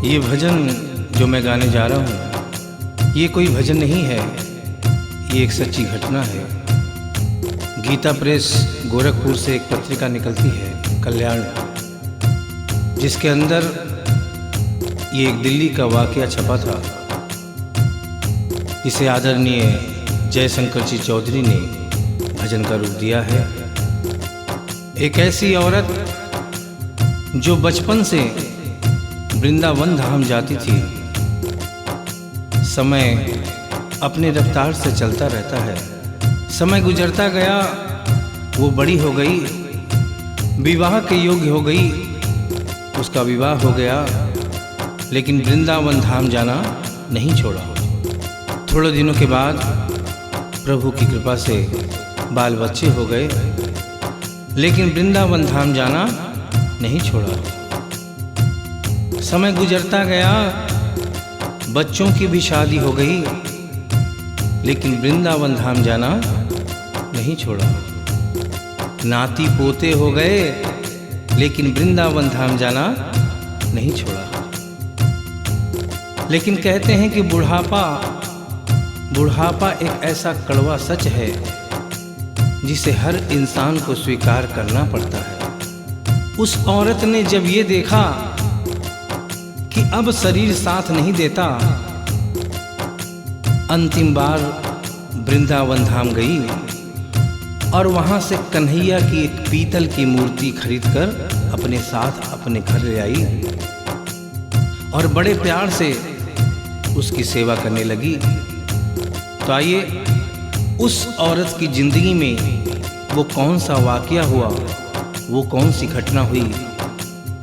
ये भजन जो मैं गाने जा रहा हूँ, ये कोई भजन नहीं है, ये एक सच्ची घटना है। गीता प्रेस गोरखपुर से एक पत्रिका निकलती है कल्याण, जिसके अंदर ये एक दिल्ली का वाकया छपा था। इसे आदरणीय जयशंकर जी चौधरी ने भजन का रूप दिया है। एक ऐसी औरत जो बचपन से वृंदावन धाम जाती थी, समय अपने रफ्तार से चलता रहता है। समय गुजरता गया, वो बड़ी हो गई, विवाह के योग्य हो गई, उसका विवाह हो गया, लेकिन वृंदावन धाम जाना नहीं छोड़ा। थोड़े दिनों के बाद प्रभु की कृपा से बाल बच्चे हो गए, लेकिन वृंदावन धाम जाना नहीं छोड़ा। समय गुजरता गया, बच्चों की भी शादी हो गई, लेकिन वृंदावन धाम जाना नहीं छोड़ा। नाती पोते हो गए, लेकिन वृंदावन धाम जाना नहीं छोड़ा। लेकिन कहते हैं कि बुढ़ापा एक ऐसा कड़वा सच है जिसे हर इंसान को स्वीकार करना पड़ता है। उस औरत ने जब ये देखा कि अब शरीर साथ नहीं देता, अंतिम बार वृंदावन धाम गई और वहां से कन्हैया की एक पीतल की मूर्ति खरीदकर अपने साथ अपने घर ले आई और बड़े प्यार से उसकी सेवा करने लगी। तो आइए उस औरत की जिंदगी में वो कौन सा वाकया हुआ, वो कौन सी घटना हुई,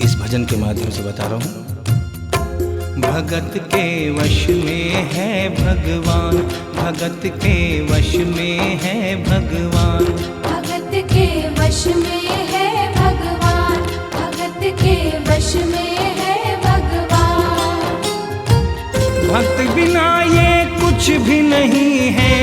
इस भजन के माध्यम से बता रहा हूँ। भगत के वश में है भगवान, भगत के वश में है भगवान, भगत के वश में है भगवान, भगत के वश में है भगवान। भक्त बिना ये कुछ भी नहीं है,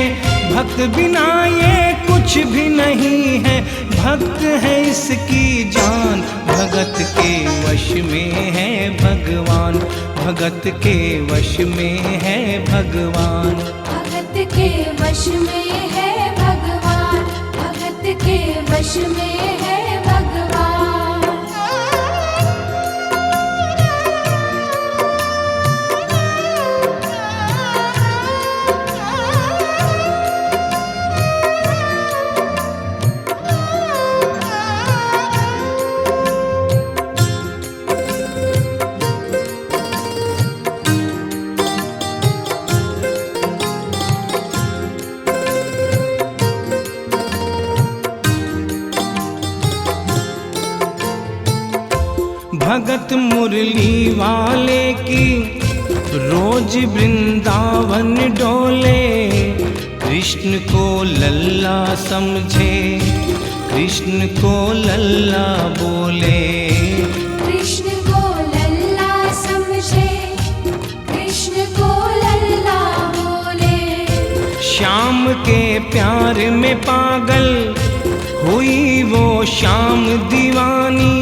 भक्त बिना ये कुछ भी नहीं है, भक्त है इसकी जान। भगत के वश में है भगवान, भगत के वश में है भगवान, भगत के वश में है भगवान, भगत के वश में है भगवान। भगत मुरली वाले की रोज वृंदावन डोले, कृष्ण को लल्ला समझे, कृष्ण को लल्ला बोले, कृष्ण को लल्ला समझे, कृष्ण को लल्ला बोले। श्याम के प्यार में पागल हुई वो श्याम दीवानी,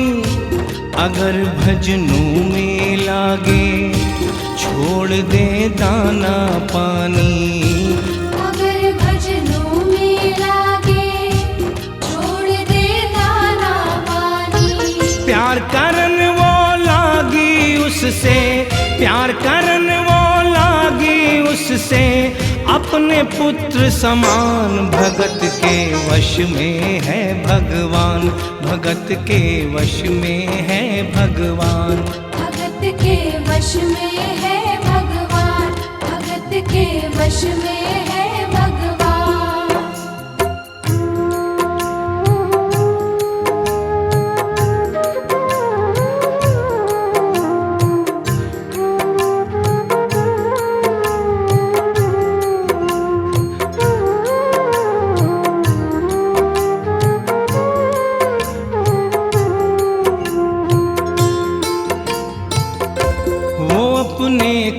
अगर भजनों में लागे छोड़ दे दाना पानी, अगर भजनों में लागे छोड़ दे दाना पानी। प्यार करन वो लागी उससे, प्यार करन वो लागी उससे, अपने पुत्र समान। भगत के वश में है भगवान, भगत के वश में है भगवान, भगत के वश में है भगवान, भगत के वश में है भगवान।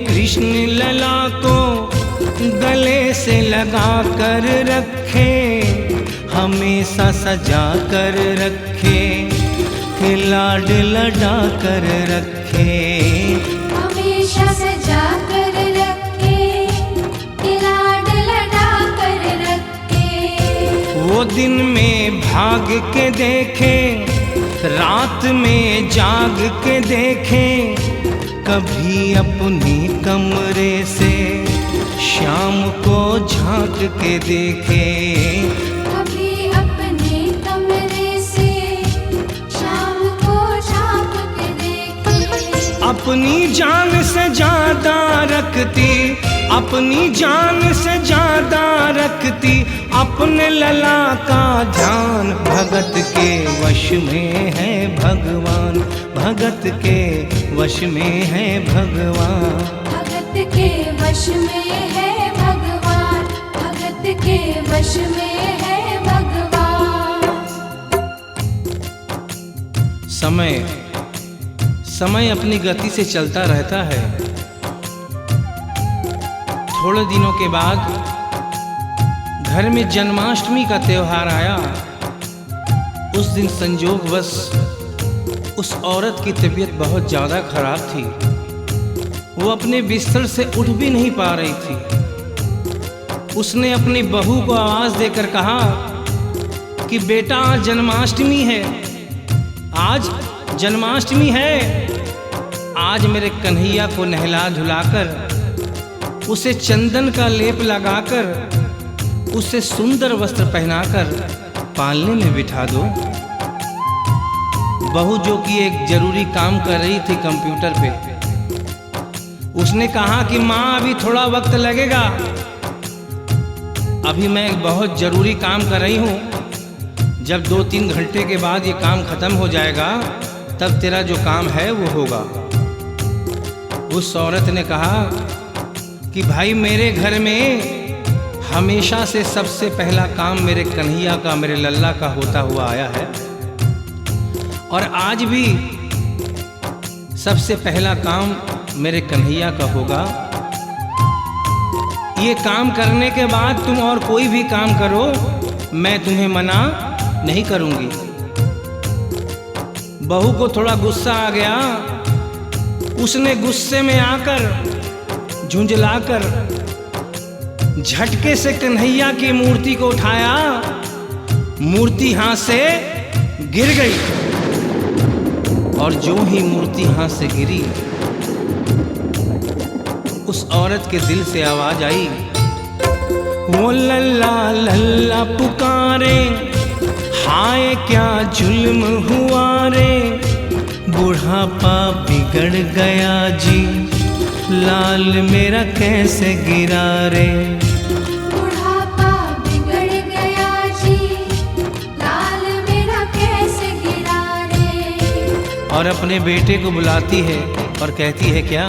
कृष्ण लला को गले से लगा कर रखे, हमेशा सजा कर रखे, लाड लड़ा कर रखे, हमें सजा कर रखे, लाड लड़ा कर रखे। वो दिन में भाग के देखे, रात में जाग के देखे, कभी अपने कमरे से शाम को झांक के देखे। कभी अपने कमरे से शाम को झांक के देखे। अपनी जान से ज्यादा रखती, अपनी जान से ज्यादा रखती, अपने लला का ध्यान। भगत के वश में है भगवान, भगत के वश में है भगवान। भगत के वश में है भगवान, भगत के वश में है भगवान। समय समय अपनी गति से चलता रहता है। थोड़े दिनों के बाद घर में जन्माष्टमी का त्योहार आया। उस दिन संजोगवश उस औरत की तबीयत बहुत ज़्यादा खराब थी। वो अपने बिस्तर से उठ भी नहीं पा रही थी। उसने अपनी बहू को आवाज़ देकर कहा कि बेटा आज जन्माष्टमी है, आज जन्माष्टमी है। आज मेरे कन्हैया को नहला धुलाकर, उसे चंदन का लेप लगाकर, उसे सुंदर वस्त्र पहनाकर पालने में बिठा दो। बहू जो कि एक जरूरी काम कर रही थी कंप्यूटर पे, उसने कहा कि माँ अभी थोड़ा वक्त लगेगा, अभी मैं एक बहुत जरूरी काम कर रही हूँ। जब 2-3 घंटे के बाद ये काम खत्म हो जाएगा तब तेरा जो काम है वो होगा। उस औरत ने कहा कि भाई मेरे घर में हमेशा से सबसे पहला काम मेरे कन्हैया का, मेरे लल्ला का होता हुआ आया है, और आज भी सबसे पहला काम मेरे कन्हैया का होगा। ये काम करने के बाद तुम और कोई भी काम करो, मैं तुम्हें मना नहीं करूंगी। बहू को थोड़ा गुस्सा आ गया। उसने गुस्से में आकर, झुंझलाकर झटके से कन्हैया की मूर्ति को उठाया। मूर्ति हाथ से गिर गई, और जो ही मूर्ति हाथ से गिरी, उस औरत के दिल से आवाज आई, वो लल्ला लल्ला पुकारे, हाय क्या जुल्म हुआ रे। बुढ़ापा बिगड़ गया जी, लाल मेरा कैसे गिरा रे। बुढ़ापा बिगड़ गया जी, लाल मेरा कैसे गिरा रे। और अपने बेटे को बुलाती है और कहती है क्या,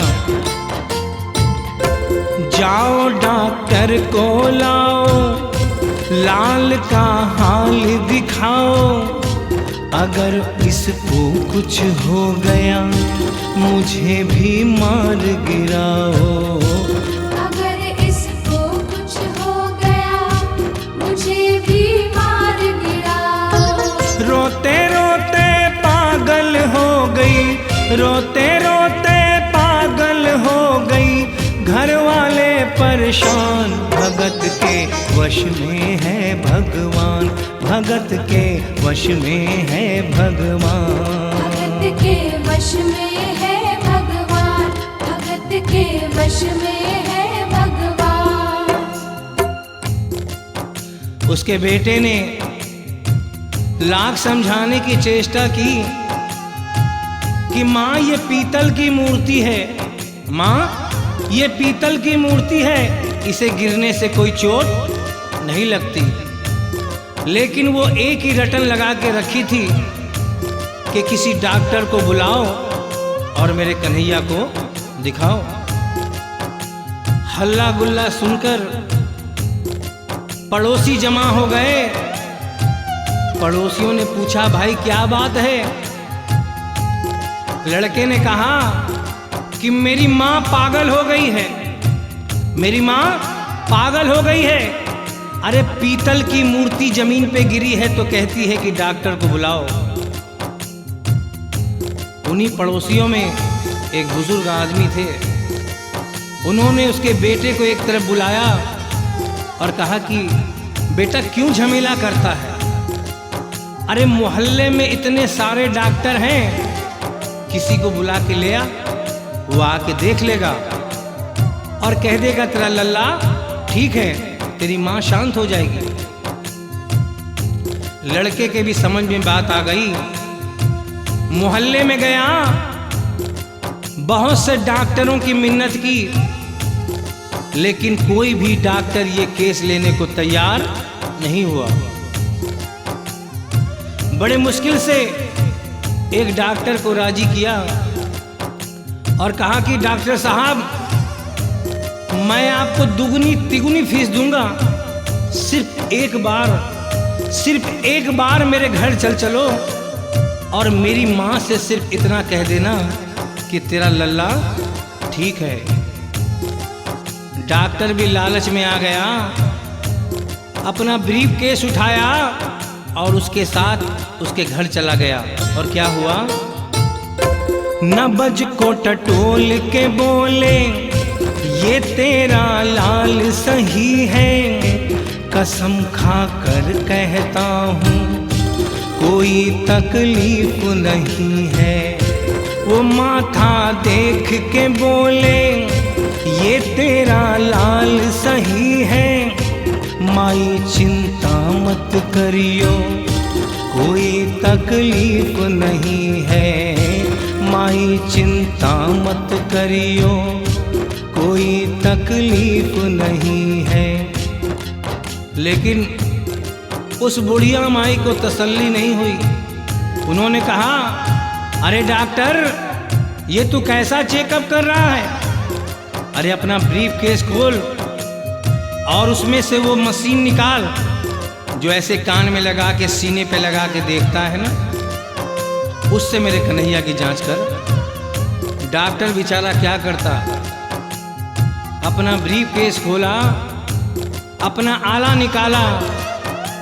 जाओ डॉक्टर को लाओ, लाल का हाल दिखाओ। अगर इसको कुछ हो गया मुझे भी मार गिराओ। अगर इसको कुछ हो गया मुझे भी मार गिराओ। रोते रोते पागल हो गई, रोते रोते पागल हो गई, घर वाले परेशान। भगत के वश में है भगवान, भगत के वश में है भगवान। भगत के वश में है भगवान, भगत के वश में है भगवान। उसके बेटे ने लाख समझाने की चेष्टा की कि माँ ये पीतल की मूर्ति है, माँ ये पीतल की मूर्ति है, इसे गिरने से कोई चोट नहीं लगती। लेकिन वो एक ही रटन लगा के रखी थी कि किसी डॉक्टर को बुलाओ और मेरे कन्हैया को दिखाओ। हल्ला गुल्ला सुनकर पड़ोसी जमा हो गए। पड़ोसियों ने पूछा, भाई क्या बात है? लड़के ने कहा कि मेरी माँ पागल हो गई है, मेरी माँ पागल हो गई है। अरे पीतल की मूर्ति जमीन पे गिरी है तो कहती है कि डॉक्टर को बुलाओ। उन्हीं पड़ोसियों में एक बुजुर्ग आदमी थे, उन्होंने उसके बेटे को एक तरफ बुलाया और कहा कि बेटा क्यों झमेला करता है? अरे मोहल्ले में इतने सारे डॉक्टर हैं, किसी को बुला के ले आ, वो आके देख लेगा और कह देगा तेरा लल्ला ठीक है, तेरी माँ शांत हो जाएगी। लड़के के भी समझ में बात आ गई। मोहल्ले में गया, बहुत से डॉक्टरों की मिन्नत की, लेकिन कोई भी डॉक्टर ये केस लेने को तैयार नहीं हुआ। बड़े मुश्किल से एक डॉक्टर को राजी किया और कहा कि डॉक्टर साहब, मैं आपको दुगनी तिगुनी फीस दूंगा, सिर्फ एक बार मेरे घर चलो और मेरी माँ से सिर्फ इतना कह देना कि तेरा लल्ला ठीक है। डॉक्टर भी लालच में आ गया, अपना ब्रीफ केस उठाया और उसके साथ उसके घर चला गया। और क्या हुआ? नबज को टटोल के बोले, ये तेरा लाल सही है, कसम खा कर कहता हूँ कोई तकलीफ नहीं है। वो माथा देख के बोले, ये तेरा लाल सही है, माई चिंता मत करियो कोई तकलीफ नहीं है, माई चिंता मत करियो कोई तकलीफ नहीं है। लेकिन उस बुढ़िया माई को तसल्ली नहीं हुई। उन्होंने कहा, अरे डॉक्टर, ये तू कैसा चेकअप कर रहा है? अरे अपना ब्रीफ केस खोल और उसमें से वो मशीन निकाल जो ऐसे कान में लगा के सीने पे लगा के देखता है ना, उससे मेरे कन्हैया की जांच कर। डॉक्टर बेचारा क्या करता, अपना ब्रीफ केस खोला, अपना आला निकाला,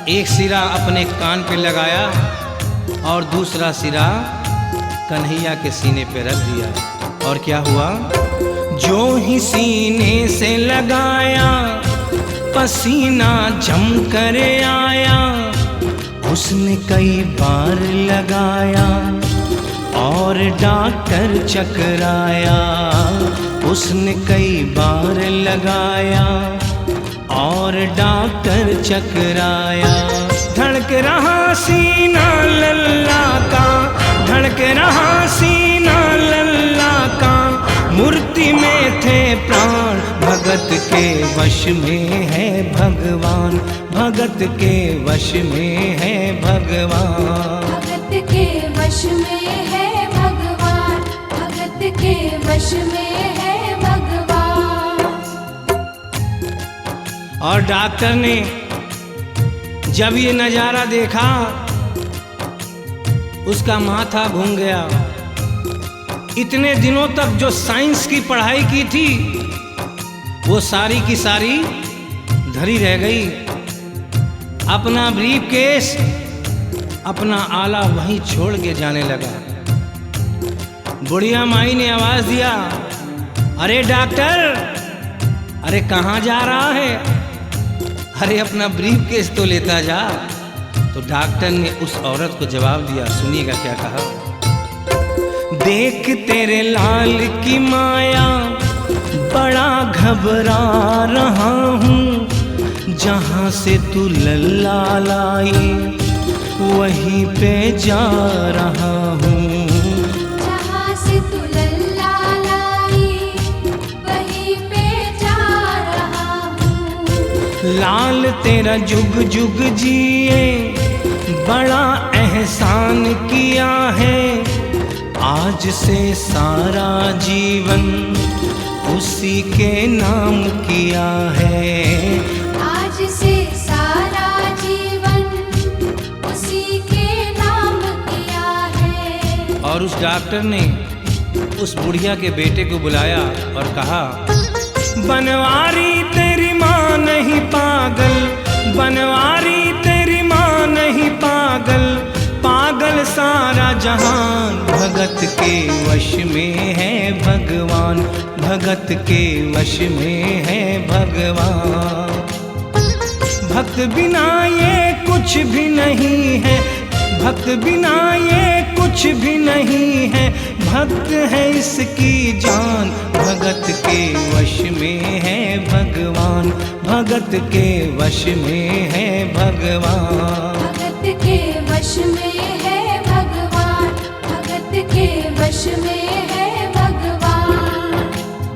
एक सिरा अपने कान पे लगाया और दूसरा सिरा कन्हैया के सीने पे रख दिया। और क्या हुआ? जो ही सीने से लगाया, पसीना जम कर आया, उसने कई बार लगाया और डॉक्टर चकराया, उसने कई बार लगाया और डॉक्टर चकराया। धड़क रहा सीना लल्ला का, धड़क रहा सीना लल्ला का, मूर्ति में थे प्राण, भगत के वश में है भगवान, भगत के वश में है भगवान, भगत के वश में है भगवान, भगत के वश में है भगवान। और डॉक्टर ने जब ये नजारा देखा, उसका माथा घूम गया। इतने दिनों तक जो साइंस की पढ़ाई की थी, वो सारी की सारी धरी रह गई। अपना ब्रीफ केस, अपना आला वहीं छोड़ के जाने लगा। बुढ़िया माई ने आवाज दिया, अरे डॉक्टर, अरे कहाँ जा रहा है? अरे अपना ब्रीफ केस तो लेता जा। तो डॉक्टर ने उस औरत को जवाब दिया, सुनिएगा क्या कहा। देख तेरे लाल की माया, बड़ा घबरा रहा हूँ, जहाँ से तू लल्ला लाई वहीं पे जा रहा हूँ, जहाँ से तू लल्ला लाई वहीं पे जा रहा हूँ। लाल तेरा जुग जुग जिए, बड़ा एहसान किया है, आज से सारा जीवन उसी के नाम किया है, आज से सारा जीवन उसी के नाम किया है। और उस डॉक्टर ने उस बुढ़िया के बेटे को बुलाया और कहा, बनवारी तेरी माँ नहीं पागल, बनवारी तेरी माँ नहीं पागल, पागल सारा जहान, भगत के वश में है भगवान, भगवान, भगत के वश में है भगवान। भक्त बिना ये कुछ भी नहीं है, भक्त बिना ये कुछ भी नहीं है, भक्त है इसकी जान। भगत के वश में है भगवान, भगत के वश में है भगवान। भगत के वश में है भगवान, भगत के वश में है भगवान।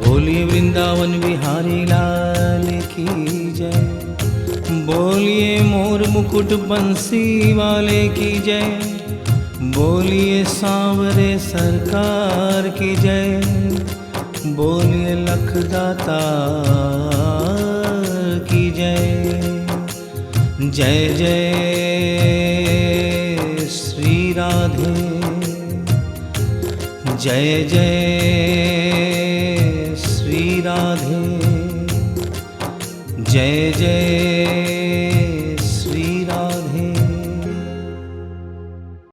बोलिए वृंदावन बिहारी लाल की जय, बोलिए मोर मुकुट बंसी वाले की जय, बोलिए सांवरे सरकार की जय, बोलिए लखदाता की जय। जय जय श्री राधे, जय जय श्री राधे, जय जय